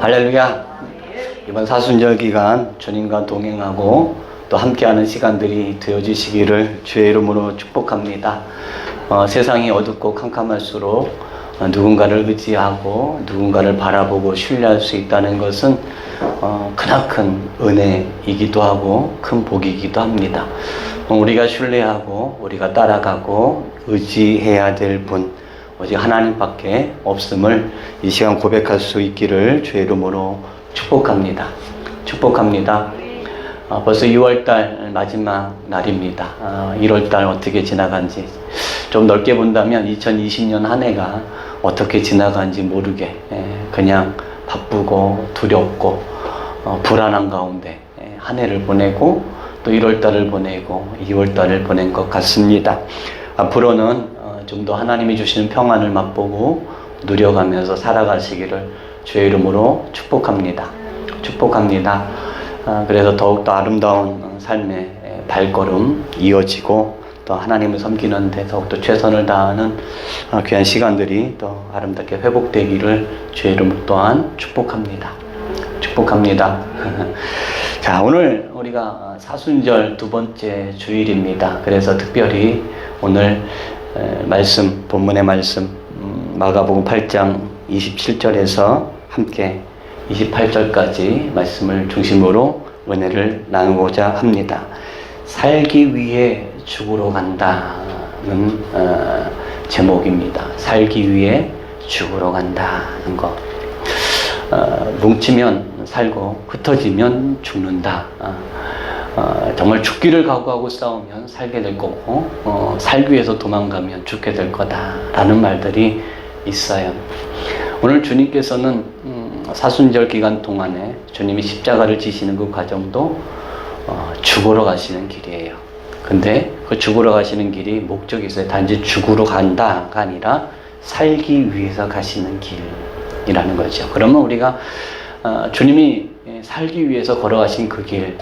할렐루야. 이번 사순절 기간 주님과 동행하고 또 함께하는 시간들이 되어지시기를 주의 이름으로 축복합니다. 세상이 어둡고 캄캄할수록 누군가를 의지하고 누군가를 바라보고 신뢰할 수 있다는 것은 크나큰 은혜이기도 하고 큰 복이기도 합니다. 우리가 신뢰하고 우리가 따라가고 의지해야 될 분 오직 하나님밖에 없음을 이 시간 고백할 수 있기를 주의 이름으로 축복합니다. 축복합니다. 벌써 6월달 마지막 날입니다. 1월달 어떻게 지나간지 좀 넓게 본다면 2020년 한 해가 어떻게 지나간지 모르게 그냥 바쁘고 두렵고 불안한 가운데 한 해를 보내고 또 1월달을 보내고 2월달을 보낸 것 같습니다. 앞으로는 좀 더 하나님이 주시는 평안을 맛보고 누려가면서 살아가시기를 주의 이름으로 축복합니다. 축복합니다. 그래서 더욱더 아름다운 삶의 발걸음 이어지고 또 하나님을 섬기는 데 더욱더 최선을 다하는 귀한 시간들이 더 아름답게 회복되기를 주의 이름으로 또한 축복합니다. 축복합니다. 자, 오늘 우리가 사순절 두 번째 주일입니다. 그래서 특별히 오늘 말씀, 본문의 말씀 마가복음 8장 27절에서 함께 28절까지 말씀을 중심으로 은혜를 나누고자 합니다. 살기 위해 죽으러 간다는 제목입니다. 살기 위해 죽으러 간다는 것. 뭉치면 살고 흩어지면 죽는다. 정말 죽기를 각오하고 싸우면 살게 될 거고 살기 위해서 도망가면 죽게 될 거다라는 말들이 있어요. 오늘 주님께서는 사순절 기간 동안에 주님이 십자가를 지시는 그 과정도 죽으러 가시는 길이에요. 근데 그 죽으러 가시는 길이 목적이 있어요. 단지 죽으러 간다가 아니라 살기 위해서 가시는 길이라는 거죠. 그러면 우리가 주님이 살기 위해서 걸어가신 그 길,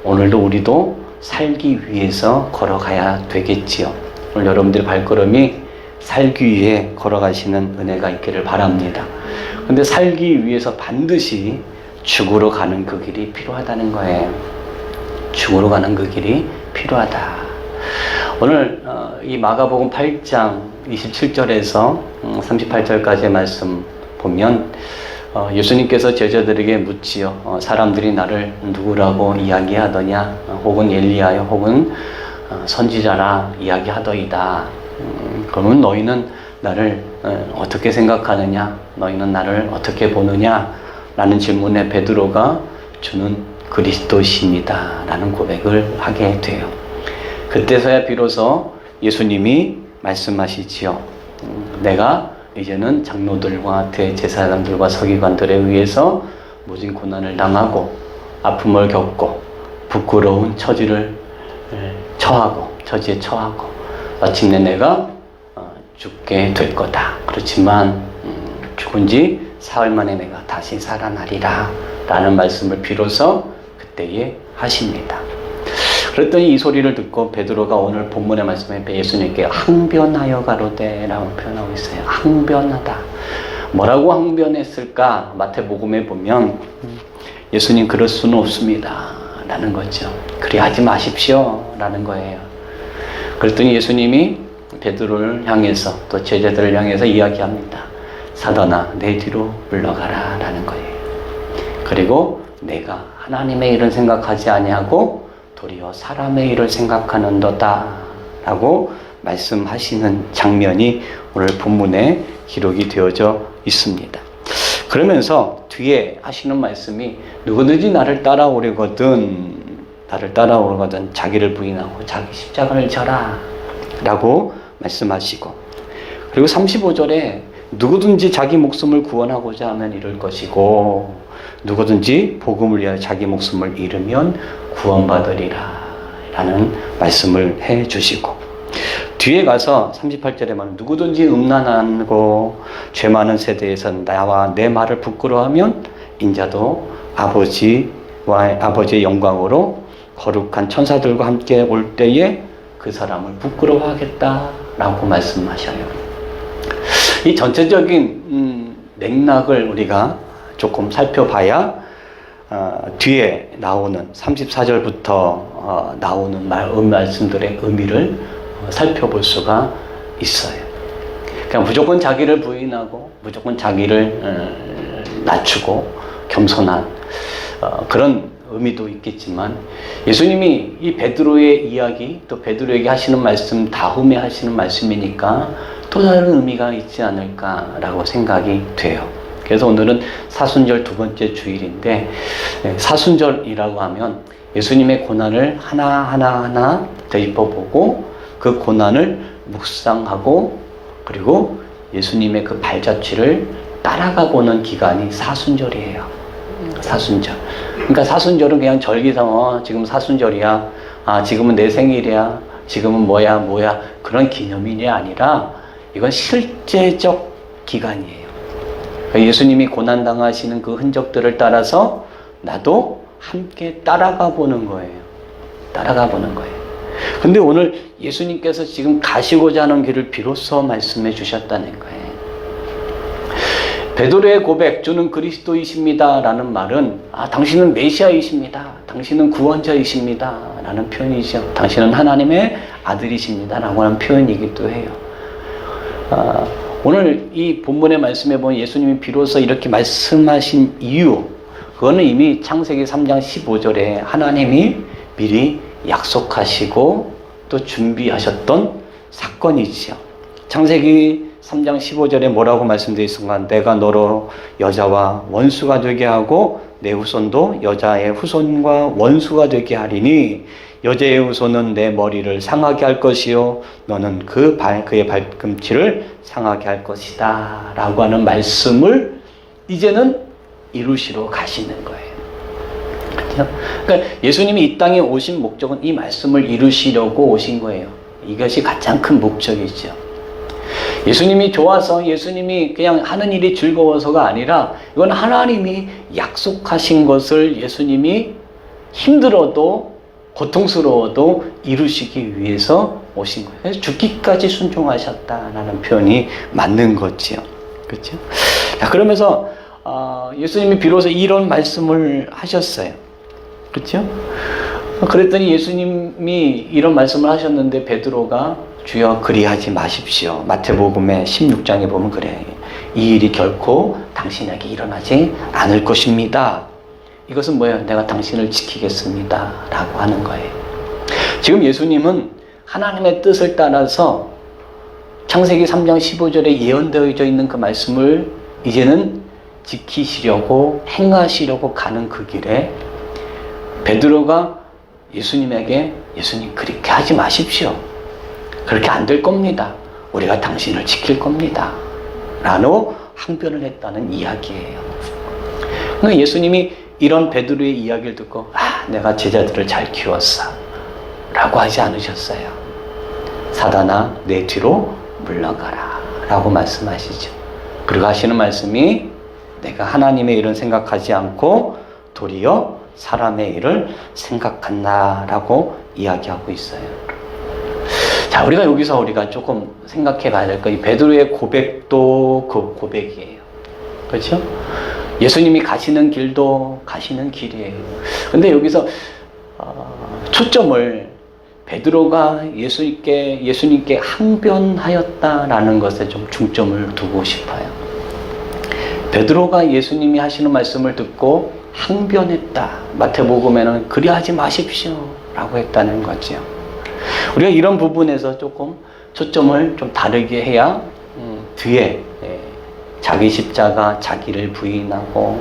오늘도 우리도 살기 위해서 걸어가야 되겠지요. 오늘 여러분들의 발걸음이 살기 위해 걸어가시는 은혜가 있기를 바랍니다. 근데 살기 위해서 반드시 죽으러 가는 그 길이 필요하다는 거예요. 죽으러 가는 그 길이 필요하다. 오늘 이 마가복음 8장 27절에서 38절까지의 말씀 보면 예수님께서 제자들에게 묻지요. 사람들이 나를 누구라고 이야기하더냐? 혹은 엘리야여 혹은 선지자라 이야기하더이다. 그러면 너희는 나를 어떻게 생각하느냐? 너희는 나를 어떻게 보느냐? 라는 질문에 베드로가 주는 그리스도십니다. 라는 고백을 하게 돼요. 그때서야 비로소 예수님이 말씀하시지요. 내가 이제는 장로들과 대제사장들과 서기관들에 의해서 모진 고난을 당하고 아픔을 겪고 부끄러운 처지에 처하고 마침내 내가 죽게 될 거다. 그렇지만 죽은 지 사흘 만에 내가 다시 살아나리라 라는 말씀을 비로소 그때에 하십니다. 그랬더니 이 소리를 듣고 베드로가 오늘 본문의 말씀에 예수님께 항변하여 가로되 라고 표현하고 있어요. 항변하다. 뭐라고 항변했을까? 마태복음에 보면 예수님 그럴 수는 없습니다 라는 거죠. 그리 하지 마십시오 라는 거예요. 그랬더니 예수님이 베드로를 향해서 또 제자들을 향해서 이야기합니다. 사단아 내 뒤로 물러가라 라는 거예요. 그리고 내가 하나님의 일을 생각하지 아니하고 도리어 사람의 일을 생각하는도다 라고 말씀하시는 장면이 오늘 본문에 기록이 되어져 있습니다. 그러면서 뒤에 하시는 말씀이 누구든지 나를 따라오려거든 자기를 부인하고 자기 십자가를 져라 라고 말씀하시고, 그리고 35절에 누구든지 자기 목숨을 구원하고자 하면 잃을 것이고 누구든지 복음을 위하여 자기 목숨을 잃으면 구원받으리라 라는 말씀을 해 주시고, 뒤에 가서 38절에 말하면 누구든지 음란하고 죄 많은 세대에서 나와 내 말을 부끄러워하면 인자도 아버지의 영광으로 거룩한 천사들과 함께 올 때에 그 사람을 부끄러워하겠다 라고 말씀하셔요. 이 전체적인 맥락을 우리가 조금 살펴봐야 뒤에 나오는 34절부터 나오는 말씀들의 의미를 살펴볼 수가 있어요. 그냥 무조건 자기를 부인하고 무조건 자기를 낮추고 겸손한 그런 의미도 있겠지만, 예수님이 이 베드로의 이야기, 또 베드로에게 하시는 말씀 다음에 하시는 말씀이니까 또 다른 의미가 있지 않을까라고 생각이 돼요. 그래서 오늘은 사순절 두 번째 주일인데, 사순절이라고 하면 예수님의 고난을 하나하나 되짚어보고 그 고난을 묵상하고, 그리고 예수님의 그 발자취를 따라가보는 기간이 사순절이에요. 사순절. 그러니까 사순절은 그냥 절기상 지금 사순절이야, 지금은 내 생일이야, 지금은 뭐야 그런 기념일이 아니라 이건 실제적 기간이에요. 그러니까 예수님이 고난당하시는 그 흔적들을 따라서 나도 함께 따라가 보는 거예요. 따라가 보는 거예요. 근데 오늘 예수님께서 지금 가시고자 하는 길을 비로소 말씀해 주셨다는 거예요. 베드로의 고백, 주는 그리스도이십니다 라는 말은 당신은 메시아이십니다, 당신은 구원자이십니다 라는 표현이죠. 당신은 하나님의 아들이십니다 라고 하는 표현이기도 해요. 오늘 이 본문의 말씀에 보면 예수님이 비로소 이렇게 말씀하신 이유, 그거는 이미 창세기 3장 15절에 하나님이 미리 약속하시고 또 준비하셨던 사건이지요. 창세기 3장 15절에 뭐라고 말씀되어 있습니까? 내가 너로 여자와 원수가 되게 하고 내 후손도 여자의 후손과 원수가 되게 하리니 여자의 후손은 내 머리를 상하게 할 것이요 너는 그의 발꿈치를 상하게 할 것이다 라고 하는 말씀을 이제는 이루시러 가시는 거예요. 그렇죠? 그러니까 예수님이 이 땅에 오신 목적은 이 말씀을 이루시려고 오신 거예요. 이것이 가장 큰 목적이죠. 예수님이 좋아서, 예수님이 그냥 하는 일이 즐거워서가 아니라 이건 하나님이 약속하신 것을 예수님이 힘들어도 고통스러워도 이루시기 위해서 오신 거예요. 그래서 죽기까지 순종하셨다라는 표현이 맞는 거지요. 그렇죠? 자, 그러면서 예수님이 비로소 이런 말씀을 하셨어요. 그렇죠? 그랬더니 예수님이 이런 말씀을 하셨는데 베드로가 주여 그리하지 마십시오. 마태복음의 16장에 보면 그래. 이 일이 결코 당신에게 일어나지 않을 것입니다. 이것은 뭐예요? 내가 당신을 지키겠습니다 라고 하는 거예요. 지금 예수님은 하나님의 뜻을 따라서 창세기 3장 15절에 예언되어져 있는 그 말씀을 이제는 지키시려고 행하시려고 가는 그 길에 베드로가 예수님에게 예수님 그렇게 하지 마십시오. 그렇게 안 될 겁니다. 우리가 당신을 지킬 겁니다. 라고 항변을 했다는 이야기예요. 그러니까 예수님이 이런 베드로의 이야기를 듣고 내가 제자들을 잘 키웠어 라고 하지 않으셨어요. 사단아 내 뒤로 물러가라 라고 말씀하시죠. 그리고 하시는 말씀이 내가 하나님의 일은 생각하지 않고 도리어 사람의 일을 생각한다 라고 이야기하고 있어요. 자, 우리가 여기서 조금 생각해 봐야 될 거, 이 베드로의 고백도 그 고백이에요. 그렇죠? 예수님이 가시는 길도 가시는 길이에요. 근데 여기서 초점을 베드로가 예수님께 항변하였다라는 것에 좀 중점을 두고 싶어요. 베드로가 예수님이 하시는 말씀을 듣고 항변했다. 마태복음에는 그리하지 마십시오 라고 했다는 거죠. 우리가 이런 부분에서 조금 초점을 좀 다르게 해야 뒤에 자기 십자가, 자기를 부인하고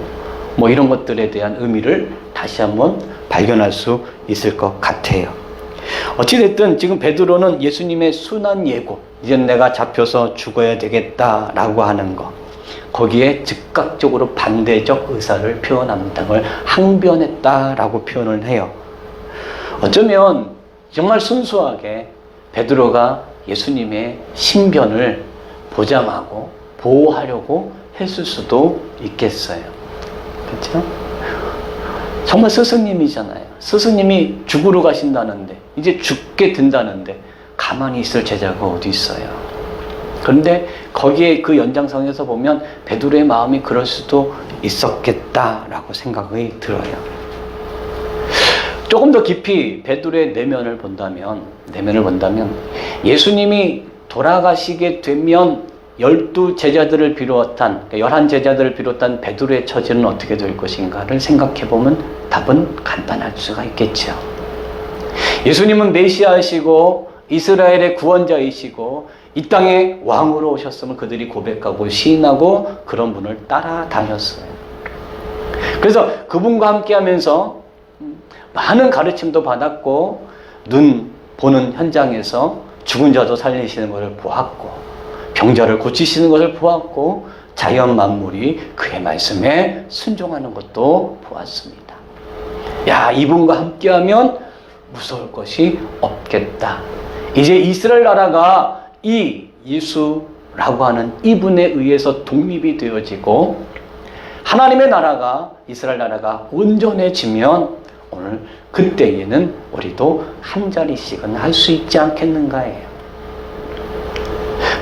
뭐 이런 것들에 대한 의미를 다시 한번 발견할 수 있을 것 같아요. 어찌됐든 지금 베드로는 예수님의 순한 예고, 이제 내가 잡혀서 죽어야 되겠다라고 하는 것, 거기에 즉각적으로 반대적 의사를 표현합니다. 그걸 항변했다라고 표현을 해요. 어쩌면 정말 순수하게 베드로가 예수님의 신변을 보장하고 보호하려고 했을 수도 있겠어요. 그렇죠? 정말 스승님이잖아요. 스승님이 죽으러 가신다는데, 이제 죽게 된다는데 가만히 있을 제자가 어디 있어요? 그런데 거기에 그 연장선에서 보면 베드로의 마음이 그럴 수도 있었겠다라고 생각이 들어요. 조금 더 깊이 베드로의 내면을 본다면 예수님이 돌아가시게 되면 12제자들을 비롯한 11제자들을 비롯한 베드로의 처지는 어떻게 될 것인가를 생각해보면 답은 간단할 수가 있겠죠. 예수님은 메시아이시고 이스라엘의 구원자이시고 이 땅에 왕으로 오셨음을 그들이 고백하고 시인하고 그런 분을 따라다녔어요. 그래서 그분과 함께하면서 많은 가르침도 받았고 눈 보는 현장에서 죽은 자도 살리시는 것을 보았고 병자를 고치시는 것을 보았고 자연 만물이 그의 말씀에 순종하는 것도 보았습니다. 야, 이분과 함께하면 무서울 것이 없겠다. 이제 이스라엘 나라가 이 예수라고 하는 이분에 의해서 독립이 되어지고 하나님의 나라가 이스라엘 나라가 온전해지면 오늘 그때에는 우리도 한 자리씩은 할 수 있지 않겠는가예요.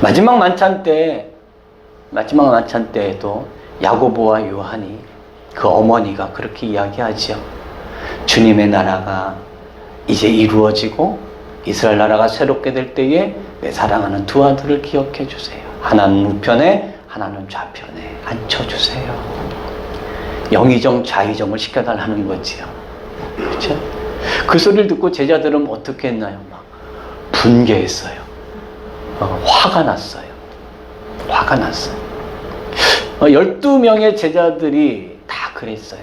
마지막 만찬 때에도 야고보와 요한이 그 어머니가 그렇게 이야기하죠. 주님의 나라가 이제 이루어지고 이스라엘 나라가 새롭게 될 때에 내 사랑하는 두 아들을 기억해 주세요. 하나는 우편에 하나는 좌편에 앉혀주세요. 영의정 좌의정을 시켜달라는 거지요. 그렇죠? 그 소리를 듣고 제자들은 어떻게 했나요? 막 분개했어요. 화가 났어요. 12명의 제자들이 다 그랬어요.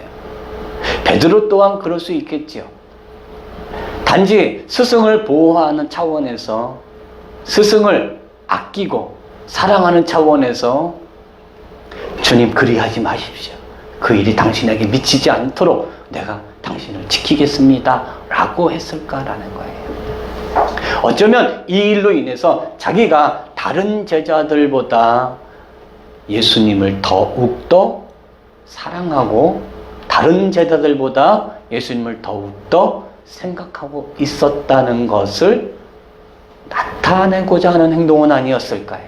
베드로 또한 그럴 수 있겠지요. 단지 스승을 보호하는 차원에서 스승을 아끼고 사랑하는 차원에서 주님 그리하지 마십시오. 그 일이 당신에게 미치지 않도록 내가 당신을 지키겠습니다 라고 했을까라는 거예요. 어쩌면 이 일로 인해서 자기가 다른 제자들보다 예수님을 더욱더 사랑하고 다른 제자들보다 예수님을 더욱더 생각하고 있었다는 것을 나타내고자 하는 행동은 아니었을까요?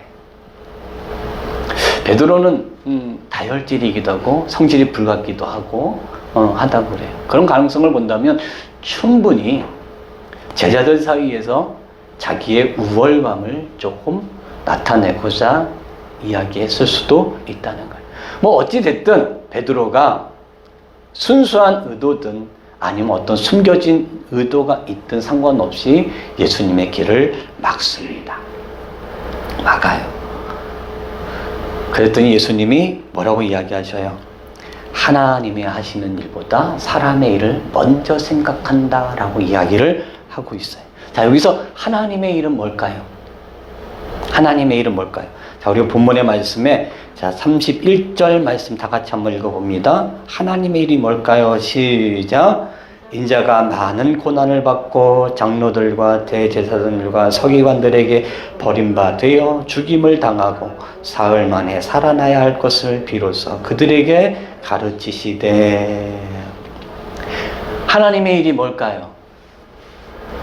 베드로는 다혈질이기도 하고 성질이 불같기도 하고 하다고 그래요. 그런 가능성을 본다면 충분히 제자들 사이에서 자기의 우월감을 조금 나타내고자 이야기했을 수도 있다는 거예요. 뭐 어찌됐든 베드로가 순수한 의도든 아니면 어떤 숨겨진 의도가 있든 상관없이 예수님의 길을 막습니다. 막아요. 그랬더니 예수님이 뭐라고 이야기하셔요? 하나님이 하시는 일보다 사람의 일을 먼저 생각한다 라고 이야기를 하고 있어요. 자, 여기서 하나님의 일은 뭘까요? 하나님의 일은 뭘까요? 자, 우리 본문의 말씀에 자 31절 말씀 다 같이 한번 읽어봅니다. 하나님의 일이 뭘까요? 시작. 인자가 많은 고난을 받고 장로들과 대제사장들과 서기관들에게 버림받아 죽임을 당하고 사흘 만에 살아나야 할 것을 비로소 그들에게 가르치시되. 하나님의 일이 뭘까요?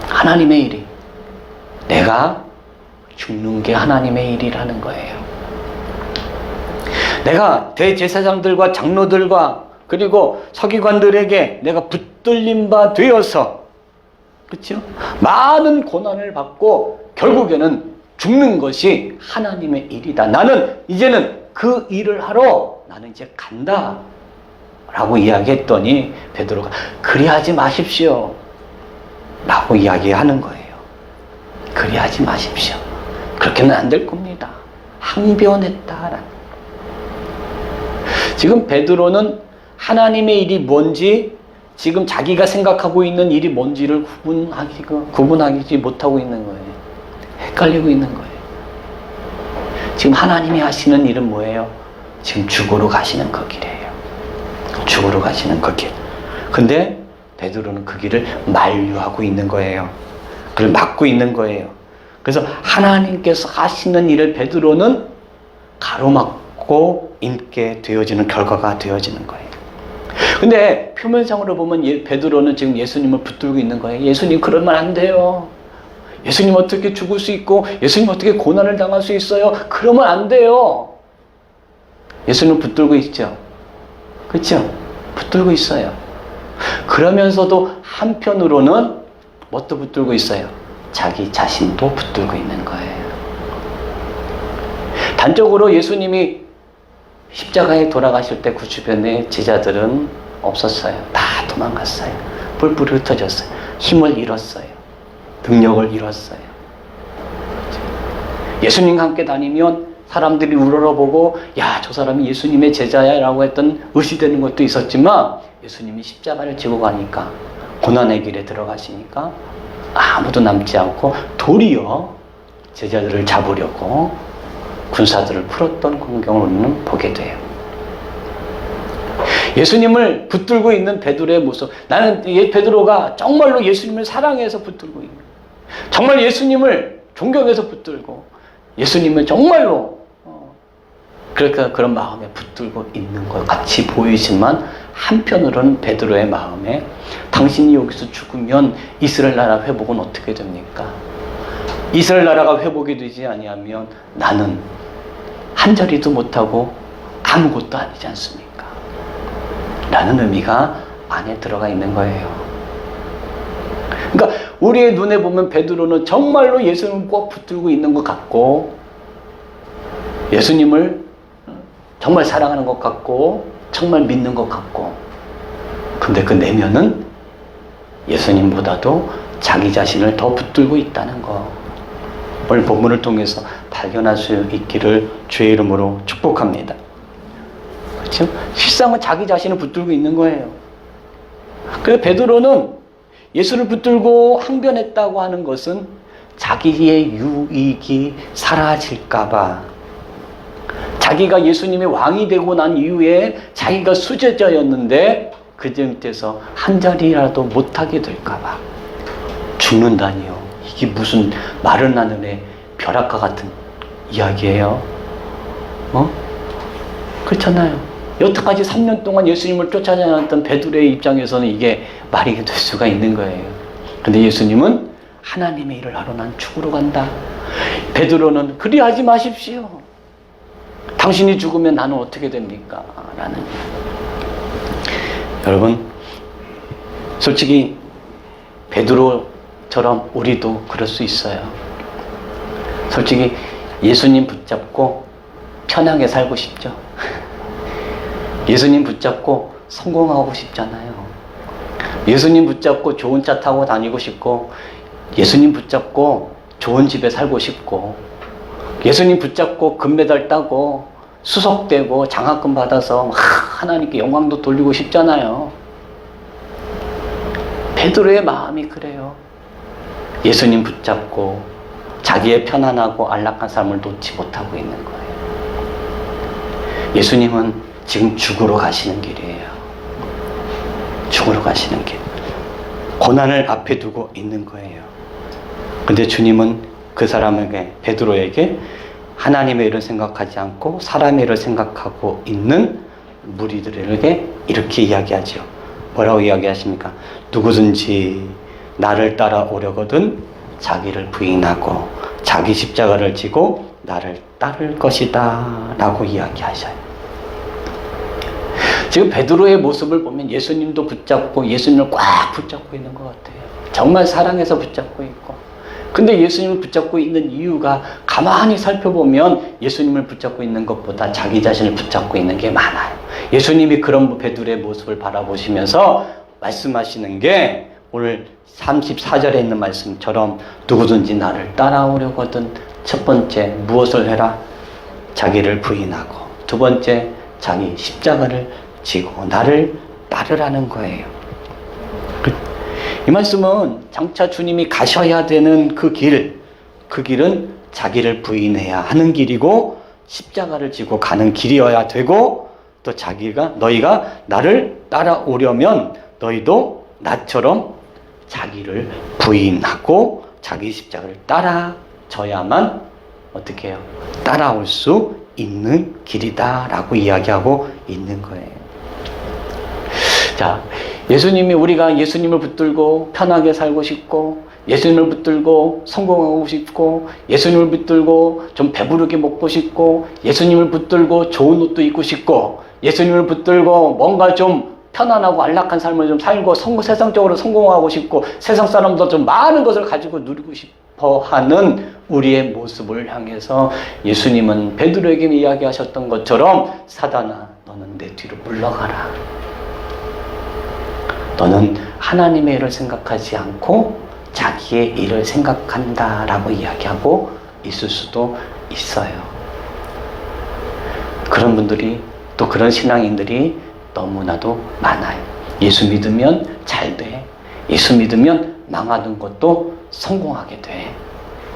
하나님의 일이 내가 죽는 게 하나님의 일이라는 거예요. 내가 대제사장들과 장로들과 그리고 서기관들에게 내가 붙들린 바 되어서, 그렇죠? 많은 고난을 받고 결국에는 죽는 것이 하나님의 일이다. 나는 이제는 그 일을 하러 나는 이제 간다 라고 이야기했더니 베드로가 그리하지 마십시오 라고 이야기하는 거예요. 그리하지 마십시오. 그렇게는 안 될 겁니다. 항변했다라는. 지금 베드로는 하나님의 일이 뭔지, 지금 자기가 생각하고 있는 일이 뭔지를 구분하지 못하고 있는 거예요. 헷갈리고 있는 거예요. 지금 하나님이 하시는 일은 뭐예요? 지금 죽으러 가시는 그 길이에요. 죽으러 가시는 그 길. 근데 베드로는 그 길을 만류하고 있는 거예요. 그걸 막고 있는 거예요. 그래서 하나님께서 하시는 일을 베드로는 가로막고 있게 되어지는 결과가 되어지는 거예요. 근데 표면상으로 보면 베드로는 지금 예수님을 붙들고 있는 거예요. 예수님 그러면 안 돼요. 예수님 어떻게 죽을 수 있고 예수님 어떻게 고난을 당할 수 있어요? 그러면 안 돼요. 예수님 붙들고 있죠. 그렇죠? 붙들고 있어요. 그러면서도 한편으로는 뭣도 붙들고 있어요? 자기 자신도 붙들고 있는 거예요. 단적으로 예수님이 십자가에 돌아가실 때 그 주변에 제자들은 없었어요. 다 도망갔어요. 뿔뿔이 흩어졌어요. 힘을 잃었어요. 능력을 잃었어요. 예수님과 함께 다니면 사람들이 우러러보고 야, 저 사람이 예수님의 제자야 라고 했던 의시되는 것도 있었지만 예수님이 십자가를 지고 가니까 고난의 길에 들어가시니까 아무도 남지 않고 도리어 제자들을 잡으려고 군사들을 풀었던 광경을 우리는 보게 돼요. 예수님을 붙들고 있는 베드로의 모습, 나는 베드로가 정말로 예수님을 사랑해서 붙들고 있는, 정말 예수님을 존경해서 붙들고 예수님을 정말로 그러니까 그런 마음에 붙들고 있는 것 같이 보이지만 한편으로는 베드로의 마음에 당신이 여기서 죽으면 이스라엘 나라 회복은 어떻게 됩니까? 이스라엘 나라가 회복이 되지 아니하면 나는 한 자리도 못하고 아무것도 아니지 않습니까? 라는 의미가 안에 들어가 있는 거예요. 그러니까 우리의 눈에 보면 베드로는 정말로 예수님을 꼭 붙들고 있는 것 같고 예수님을 정말 사랑하는 것 같고 정말 믿는 것 같고 근데 그 내면은 예수님보다도 자기 자신을 더 붙들고 있다는 거 오늘 본문을 통해서 발견할 수 있기를 주의 이름으로 축복합니다. 그렇죠? 실상은 자기 자신을 붙들고 있는 거예요. 그래서 베드로는 예수를 붙들고 항변했다고 하는 것은 자기의 유익이 사라질까 봐 자기가 예수님의 왕이 되고 난 이후에 자기가 수제자였는데 그 밑에서 한 자리라도 못하게 될까 봐 죽는다니요. 이게 무슨 마른 하늘의 벼락과 같은 이야기예요. 그렇잖아요. 여태까지 3년 동안 예수님을 쫓아다녔던 베드로의 입장에서는 이게 말이 될 수가 있는 거예요. 근데 예수님은 하나님의 일을 하러 난 죽으러 간다. 베드로는 그리하지 마십시오. 당신이 죽으면 나는 어떻게 됩니까? 라는. 여러분, 솔직히 베드로처럼 우리도 그럴 수 있어요. 솔직히 예수님 붙잡고 편하게 살고 싶죠? 예수님 붙잡고 성공하고 싶잖아요. 예수님 붙잡고 좋은 차 타고 다니고 싶고 예수님 붙잡고 좋은 집에 살고 싶고 예수님 붙잡고 금메달 따고 수석되고 장학금 받아서 하나님께 영광도 돌리고 싶잖아요. 베드로의 마음이 그래요. 예수님 붙잡고 자기의 편안하고 안락한 삶을 놓지 못하고 있는 거예요. 예수님은 지금 죽으러 가시는 길이에요. 죽으러 가시는 길. 고난을 앞에 두고 있는 거예요. 근데 주님은 그 사람에게, 베드로에게 하나님의 일을 생각하지 않고 사람의 일을 생각하고 있는 무리들에게 이렇게 이야기하죠. 뭐라고 이야기하십니까? 누구든지 나를 따라오려거든 자기를 부인하고 자기 십자가를 지고 나를 따를 것이다 라고 이야기하셔요. 지금 베드로의 모습을 보면 예수님도 붙잡고 예수님을 꽉 붙잡고 있는 것 같아요. 정말 사랑해서 붙잡고 있고 근데 예수님을 붙잡고 있는 이유가 가만히 살펴보면 예수님을 붙잡고 있는 것보다 자기 자신을 붙잡고 있는 게 많아요. 예수님이 그런 베드로의 모습을 바라보시면서 말씀하시는 게 오늘 34절에 있는 말씀처럼 누구든지 나를 따라오려거든 첫 번째 무엇을 해라? 자기를 부인하고 두 번째 자기 십자가를 지고 나를 따르라는 거예요. 이 말씀은 장차 주님이 가셔야 되는 그 길은 자기를 부인해야 하는 길이고 십자가를 지고 가는 길이어야 되고 또 너희가 나를 따라오려면 너희도 나처럼 자기를 부인하고 자기 십자가를 따라져야만 어떻게 해요? 따라올 수 있는 길이다 라고 이야기하고 있는 거예요. 자, 우리가 예수님을 붙들고 편하게 살고 싶고 예수님을 붙들고 성공하고 싶고, 예수님을 붙들고 좀 배부르게 먹고 싶고, 예수님을 붙들고 좋은 옷도 입고 싶고, 예수님을 붙들고 뭔가 좀 편안하고 안락한 삶을 좀 살고 세상적으로 성공하고 싶고, 세상 사람도 좀 많은 것을 가지고 누리고 싶어 하는 우리의 모습을 향해서 예수님은 베드로에게 이야기하셨던 것처럼, 사단아, 너는 내 뒤로 물러가라. 너는 하나님의 일을 생각하지 않고 자기의 일을 생각한다라고 이야기하고 있을 수도 있어요. 그런 분들이, 또 그런 신앙인들이 너무나도 많아요. 예수 믿으면 잘 돼. 예수 믿으면 망하는 것도 성공하게 돼.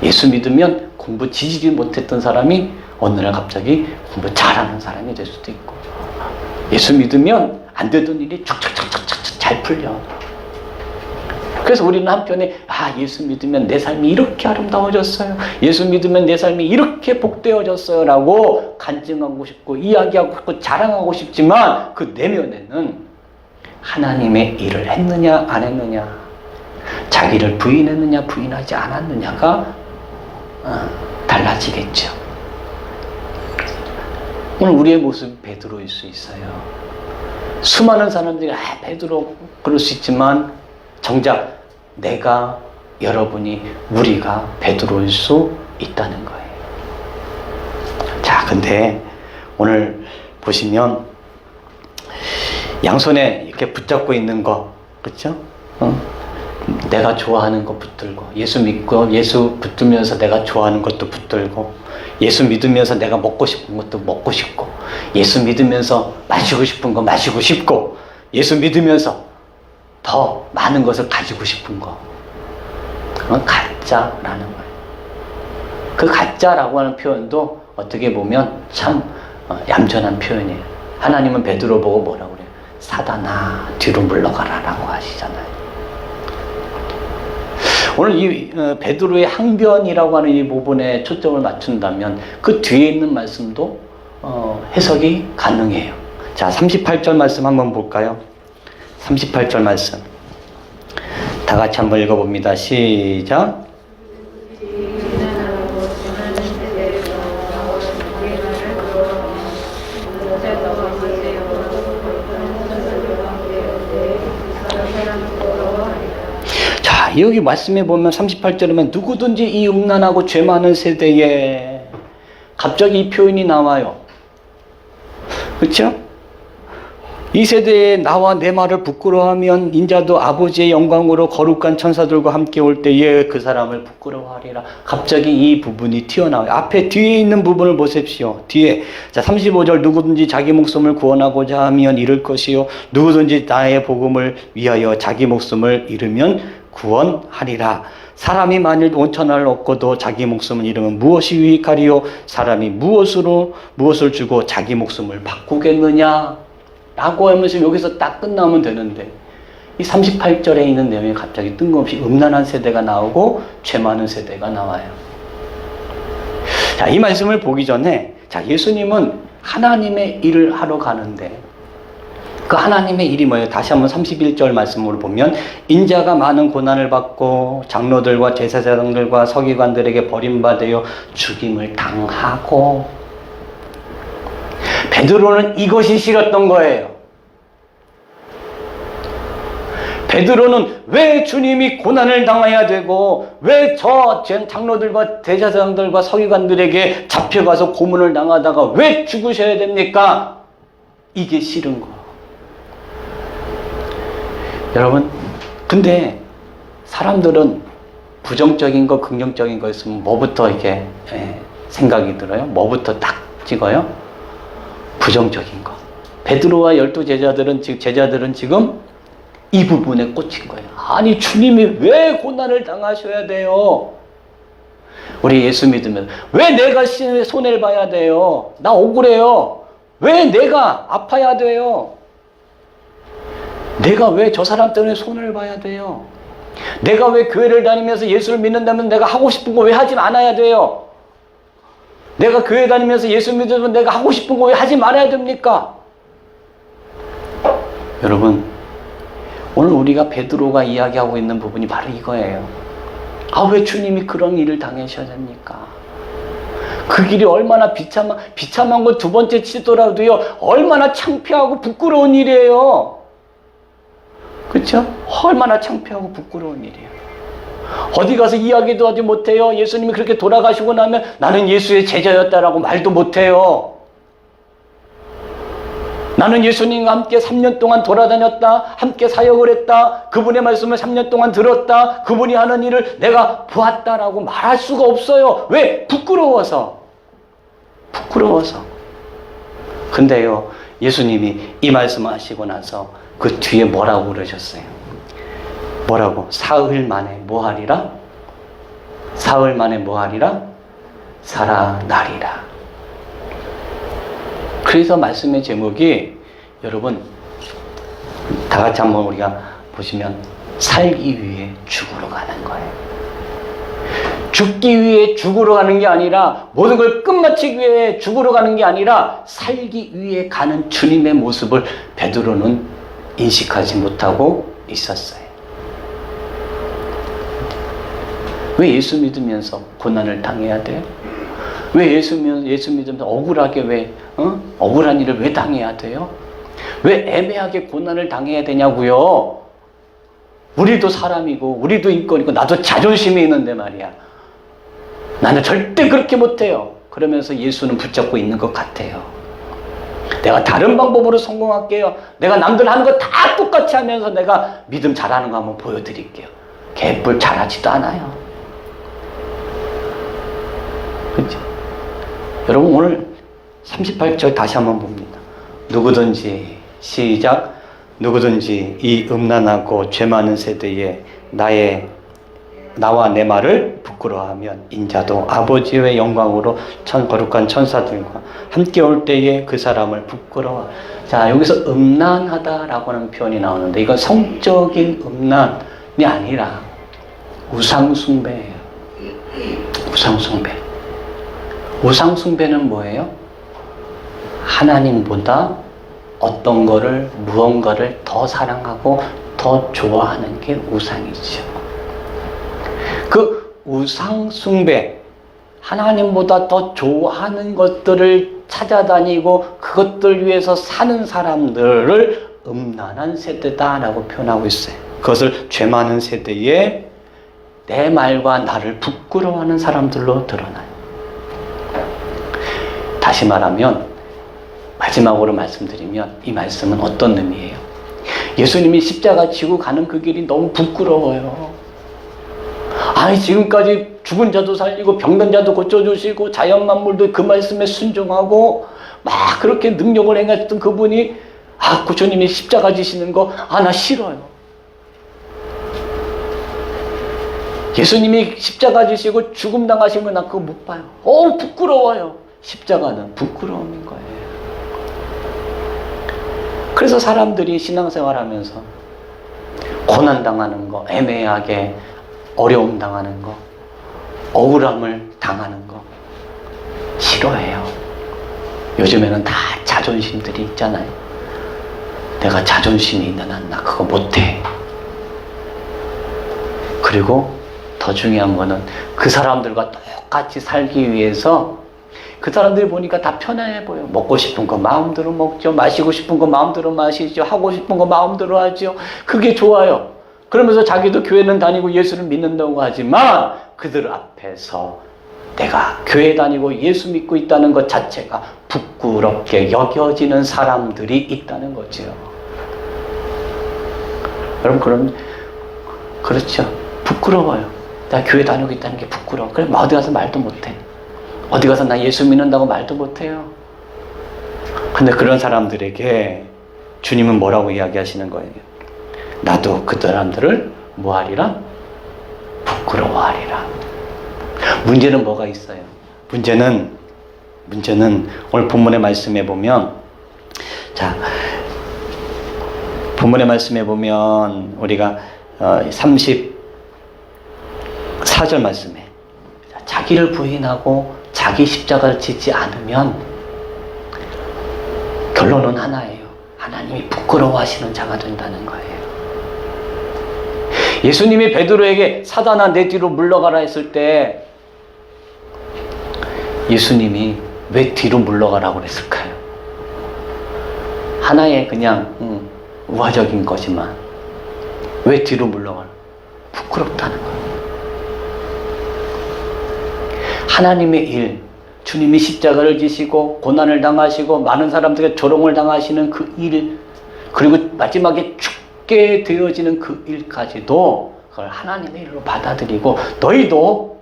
예수 믿으면 공부 지지지 못했던 사람이 어느 날 갑자기 공부 잘하는 사람이 될 수도 있고, 예수 믿으면 안 되던 일이 촥촥촥촥 잘 풀려. 그래서 우리는 한편에 예수 믿으면 내 삶이 이렇게 아름다워졌어요, 예수 믿으면 내 삶이 이렇게 복되어졌어요 라고 간증하고 싶고 이야기하고 싶고 자랑하고 싶지만, 그 내면에는 하나님의 일을 했느냐 안 했느냐, 자기를 부인했느냐 부인하지 않았느냐가 달라지겠죠. 오늘 우리의 모습이 베드로일 수 있어요. 수많은 사람들이 베드로 그럴 수 있지만, 정작 내가, 여러분이, 우리가 베드로일 수 있다는 거예요. 자, 근데 오늘 보시면 양손에 이렇게 붙잡고 있는 거, 그렇죠? 내가 좋아하는 거 붙들고, 예수 믿고 예수 붙들면서 내가 좋아하는 것도 붙들고, 예수 믿으면서 내가 먹고 싶은 것도 먹고 싶고, 예수 믿으면서 마시고 싶은 거 마시고 싶고, 예수 믿으면서 더 많은 것을 가지고 싶은 거, 그건 가짜라는 거예요. 그 가짜라고 하는 표현도 어떻게 보면 참 얌전한 표현이에요. 하나님은 베드로 보고 뭐라고 그래요? 사단아, 뒤로 물러가라 라고 하시잖아요. 오늘 이 베드로의 항변이라고 하는 이 부분에 초점을 맞춘다면 그 뒤에 있는 말씀도 해석이 가능해요. 자, 38절 말씀 한번 볼까요? 38절 말씀 다 같이 한번 읽어봅니다. 시작. 자, 여기 말씀에 보면 38절이면 누구든지 이 음란하고 죄 많은 세대에, 갑자기 이 표현이 나와요. 그렇죠? 이 세대에 나와 내 말을 부끄러워하면 인자도 아버지의 영광으로 거룩한 천사들과 함께 올 때에 그 사람을 부끄러워하리라. 갑자기 이 부분이 튀어나와요. 앞에 뒤에 있는 부분을 보십시오. 뒤에. 자, 35절 누구든지 자기 목숨을 구원하고자 하면 잃을 것이요 누구든지 나의 복음을 위하여 자기 목숨을 잃으면 구원하리라. 사람이 만일 온천을 얻고도 자기 목숨을 잃으면 무엇이 유익하리요? 사람이 무엇을 주고 자기 목숨을 바꾸겠느냐? 라고 하면서 여기서 딱 끝나면 되는데, 이 38절에 있는 내용이 갑자기 뜬금없이 음란한 세대가 나오고 죄 많은 세대가 나와요. 자, 이 말씀을 보기 전에, 자, 예수님은 하나님의 일을 하러 가는데, 그 하나님의 일이 뭐예요? 다시 한번 31절 말씀으로 보면, 인자가 많은 고난을 받고 장로들과 제사장들과 서기관들에게 버림받아 죽임을 당하고, 베드로는 이것이 싫었던 거예요. 베드로는 왜 주님이 고난을 당해야 되고, 왜 저 장로들과 대제사장들과 서기관들에게 잡혀가서 고문을 당하다가 왜 죽으셔야 됩니까? 이게 싫은 거. 여러분, 근데 사람들은 부정적인 거, 긍정적인 거 있으면 뭐부터 이렇게 생각이 들어요? 뭐부터 딱 찍어요? 부정적인 거. 베드로와 12 제자들은 지금 이 부분에 꽂힌 거예요. 아니, 주님이 왜 고난을 당하셔야 돼요? 우리 예수 믿으면 왜 내가 손해를 봐야 돼요? 나 억울해요. 왜 내가 아파야 돼요? 내가 왜 저 사람 때문에 손해를 봐야 돼요? 내가 왜 교회를 다니면서 예수를 믿는다면 내가 하고 싶은 거 왜 하지 않아야 돼요? 내가 교회 다니면서 예수 믿으면 내가 하고 싶은 거 왜 하지 말아야 됩니까? 여러분, 오늘 우리가 베드로가 이야기하고 있는 부분이 바로 이거예요. 아, 왜 주님이 그런 일을 당하셔야 됩니까? 그 길이 얼마나 비참한 건 두 번째 치더라도요, 얼마나 창피하고 부끄러운 일이에요. 그렇죠? 얼마나 창피하고 부끄러운 일이에요. 어디 가서 이야기도 하지 못해요. 예수님이 그렇게 돌아가시고 나면 나는 예수의 제자였다라고 말도 못해요. 나는 예수님과 함께 3년 동안 돌아다녔다. 함께 사역을 했다. 그분의 말씀을 3년 동안 들었다. 그분이 하는 일을 내가 보았다라고 말할 수가 없어요. 왜? 부끄러워서. 부끄러워서. 근데요, 예수님이 이 말씀을 하시고 나서 그 뒤에 뭐라고 그러셨어요? 뭐라고? 사흘 만에 뭐하리라? 사흘 만에 뭐하리라? 살아나리라. 그래서 말씀의 제목이, 여러분 다 같이 한번 우리가 보시면, 살기 위해 죽으러 가는 거예요. 죽기 위해 죽으러 가는 게 아니라, 모든 걸 끝마치기 위해 죽으러 가는 게 아니라 살기 위해 가는 주님의 모습을 베드로는 인식하지 못하고 있었어요. 왜 예수 믿으면서 고난을 당해야 돼요? 왜 예수 믿으면서 억울하게 억울한 일을 왜 당해야 돼요? 왜 애매하게 고난을 당해야 되냐고요? 우리도 사람이고, 우리도 인권이고, 나도 자존심이 있는데 말이야. 나는 절대 그렇게 못해요. 그러면서 예수는 붙잡고 있는 것 같아요. 내가 다른 방법으로 성공할게요. 내가 남들 하는 거 다 똑같이 하면서 내가 믿음 잘하는 거 한번 보여드릴게요. 개뿔 잘하지도 않아요. 그렇죠? 여러분, 오늘 38절 다시 한번 봅니다. 누구든지, 시작, 누구든지 이 음란하고 죄 많은 세대에 나와 내 말을 부끄러워하면 인자도 아버지의 영광으로 거룩한 천사들과 함께 올 때에 그 사람을 부끄러워. 자, 여기서 음란하다라고 하는 표현이 나오는데, 이건 성적인 음란이 아니라 우상숭배예요. 우상숭배. 우상숭배는 뭐예요? 하나님보다 무언가를 더 사랑하고 더 좋아하는 게 우상이죠. 그 우상숭배, 하나님보다 더 좋아하는 것들을 찾아다니고 그것들 위해서 사는 사람들을 음란한 세대다라고 표현하고 있어요. 그것을 죄 많은 세대에 내 말과 나를 부끄러워하는 사람들로 드러나요. 다시 말하면, 마지막으로 말씀드리면, 이 말씀은 어떤 의미예요? 예수님이 십자가 지고 가는 그 길이 너무 부끄러워요. 아니, 지금까지 죽은 자도 살리고 병든 자도 고쳐주시고 자연 만물도 그 말씀에 순종하고 막 그렇게 능력을 행했던 그분이, 주님이 십자가 지시는 거, 나 싫어요. 예수님이 십자가 지시고 죽음 당하시면 나 그거 못 봐요. 부끄러워요. 십자가는 부끄러움인 거예요. 그래서 사람들이 신앙생활 하면서 고난당하는 거, 애매하게 어려움 당하는 거, 억울함을 당하는 거 싫어해요. 요즘에는 다 자존심들이 있잖아요. 내가 자존심이 있는 한 나 그거 못해. 그리고 더 중요한 거는 그 사람들과 똑같이 살기 위해서, 그 사람들이 보니까 다 편안해 보여. 먹고 싶은 거 마음대로 먹죠. 마시고 싶은 거 마음대로 마시죠. 하고 싶은 거 마음대로 하죠. 그게 좋아요. 그러면서 자기도 교회는 다니고 예수를 믿는다고 하지만 그들 앞에서 내가 교회 다니고 예수 믿고 있다는 것 자체가 부끄럽게 여겨지는 사람들이 있다는 거죠. 여러분, 그렇죠. 부끄러워요. 나 교회 다니고 있다는 게 부끄러워. 그래, 어디 가서 말도 못해. 어디 가서 나 예수 믿는다고 말도 못해요. 근데 그런 사람들에게 주님은 뭐라고 이야기하시는 거예요? 나도 그 사람들을 뭐하리라? 부끄러워하리라. 문제는 뭐가 있어요? 문제는 오늘 본문의 말씀에 보면, 자, 본문의 말씀에 보면 우리가 34절 말씀에 자기를 부인하고 자기 십자가를 지지 않으면 결론은 하나예요. 하나님이 부끄러워하시는 자가 된다는 거예요. 예수님이 베드로에게 사단아 내 뒤로 물러가라 했을 때 예수님이 왜 뒤로 물러가라고 그랬을까요? 하나의 그냥 우화적인 거지만 왜 뒤로 물러가라? 부끄럽다는 거예요. 하나님의 일, 주님이 십자가를 지시고 고난을 당하시고 많은 사람들에게 조롱을 당하시는 그 일, 그리고 마지막에 죽게 되어지는 그 일까지도 그걸 하나님의 일로 받아들이고 너희도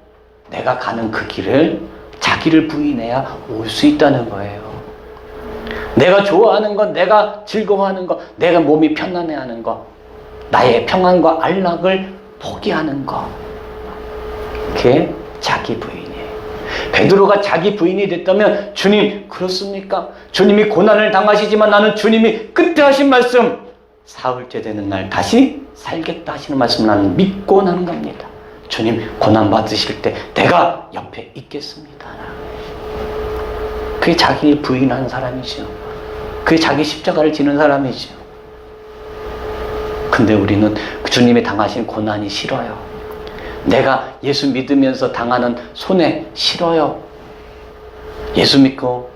내가 가는 그 길을 자기를 부인해야 올 수 있다는 거예요. 내가 좋아하는 것, 내가 즐거워하는 것, 내가 몸이 편안해하는 것, 나의 평안과 안락을 포기하는 것, 그게 자기 부인이에요. 베드로가 자기 부인이 됐다면 주님 그렇습니까? 주님이 고난을 당하시지만 나는 주님이 끝에 하신 말씀 사흘째 되는 날 다시 살겠다 하시는 말씀을 나는 믿고 나는 겁니다. 주님 고난 받으실 때 내가 옆에 있겠습니다. 그게 자기 부인한 사람이죠. 그게 자기 십자가를 지는 사람이죠. 근데 우리는 주님이 당하신 고난이 싫어요. 내가 예수 믿으면서 당하는 손해 싫어요. 예수 믿고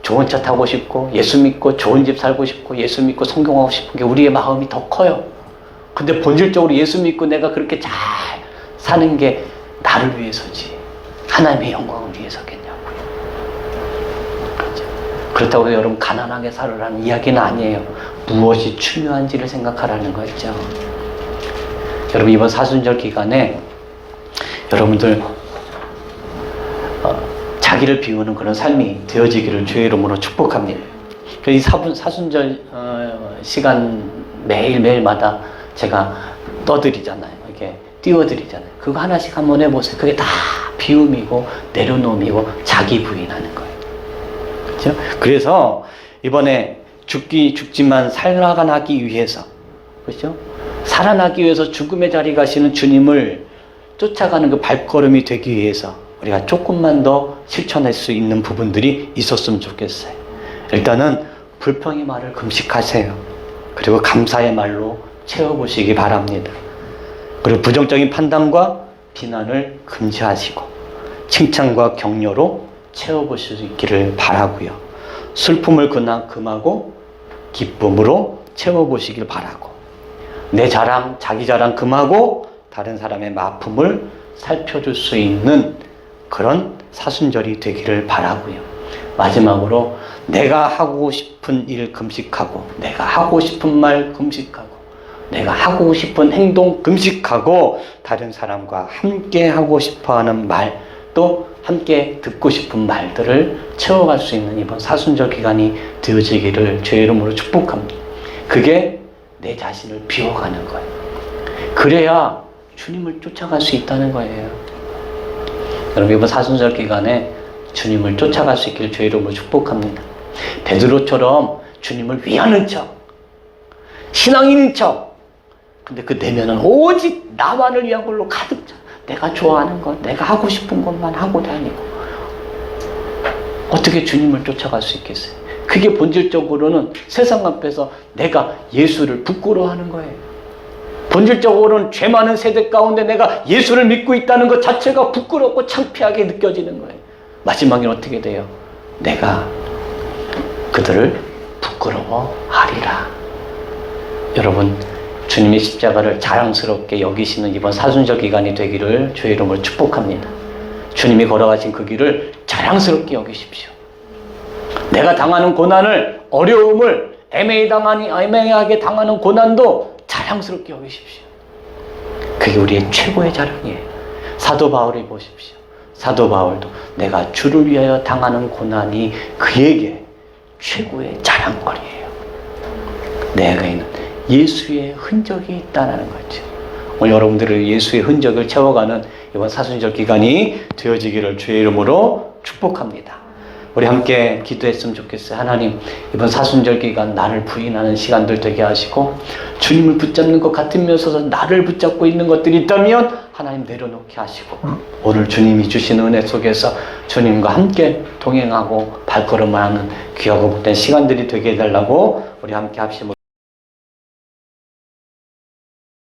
좋은 차 타고 싶고 예수 믿고 좋은 집 살고 싶고 예수 믿고 성공하고 싶은 게 우리의 마음이 더 커요. 근데 본질적으로 예수 믿고 내가 그렇게 잘 사는 게 나를 위해서지 하나님의 영광을 위해서겠냐고요. 그렇죠? 그렇다고 해서 여러분 가난하게 살으라는 이야기는 아니에요. 무엇이 중요한지를 생각하라는 거죠. 여러분 이번 사순절 기간에 여러분들 자기를 비우는 그런 삶이 되어지기를 주의 이름으로 축복합니다. 이 사순절 시간 매일매일마다 제가 떠드리잖아요. 이렇게 띄워드리잖아요. 그거 하나씩 한번 해보세요. 그게 다 비움이고 내려놓음이고 자기 부인하는 거예요. 그렇죠? 그래서 이번에 죽지만 살아나기 위해서, 그렇죠? 살아나기 위해서 죽음의 자리 가시는 주님을 쫓아가는 그 발걸음이 되기 위해서 우리가 조금만 더 실천할 수 있는 부분들이 있었으면 좋겠어요. 일단은 불평의 말을 금식하세요. 그리고 감사의 말로 채워보시기 바랍니다. 그리고 부정적인 판단과 비난을 금지하시고 칭찬과 격려로 채워보시기를 바라고요. 슬픔을 금하고 기쁨으로 채워보시길 바라고 내 자랑, 자기 자랑 금하고 다른 사람의 아픔을 살펴줄 수 있는 그런 사순절이 되기를 바라고요. 마지막으로 내가 하고 싶은 일 금식하고 내가 하고 싶은 말 금식하고 내가 하고 싶은 행동 금식하고 다른 사람과 함께 하고 싶어하는 말 또 함께 듣고 싶은 말들을 채워갈 수 있는 이번 사순절 기간이 되어지기를 주의 이름으로 축복합니다. 그게 내 자신을 비워가는 거예요. 그래야 주님을 쫓아갈 수 있다는 거예요. 여러분 이번 사순절 기간에 주님을 쫓아갈 수 있기를 주의 이름으로 축복합니다. 베드로처럼 주님을 위하는 척, 신앙인인 척, 근데 그 내면은 오직 나만을 위한 걸로 가득 차. 내가 좋아하는 것, 내가 하고 싶은 것만 하고 다니고 어떻게 주님을 쫓아갈 수 있겠어요? 그게 본질적으로는 세상 앞에서 내가 예수를 부끄러워하는 거예요. 본질적으로는 죄 많은 세대 가운데 내가 예수를 믿고 있다는 것 자체가 부끄럽고 창피하게 느껴지는 거예요. 마지막에 어떻게 돼요? 내가 그들을 부끄러워하리라. 여러분 주님의 십자가를 자랑스럽게 여기시는 이번 사순절 기간이 되기를 주의 이름으로 축복합니다. 주님이 걸어가신 그 길을 자랑스럽게 여기십시오. 내가 당하는 고난을, 어려움을 애매하게 당하는 고난도 자랑스럽게 여기십시오. 그게 우리의 최고의 자랑이에요. 사도 바울을 보십시오. 사도 바울도 내가 주를 위하여 당하는 고난이 그에게 최고의 자랑거리예요. 내게는 예수의 흔적이 있다는 거죠. 오늘 여러분들의 예수의 흔적을 채워가는 이번 사순절 기간이 되어지기를 주의 이름으로 축복합니다. 우리 함께 기도했으면 좋겠어요. 하나님, 이번 사순절 기간 나를 부인하는 시간들 되게 하시고 주님을 붙잡는 것 같으면서도 나를 붙잡고 있는 것들이 있다면 하나님 내려놓게 하시고 오늘 주님이 주신 은혜 속에서 주님과 함께 동행하고 발걸음을 하는 귀하고 복된 시간들이 되게 해달라고 우리 함께 합시다.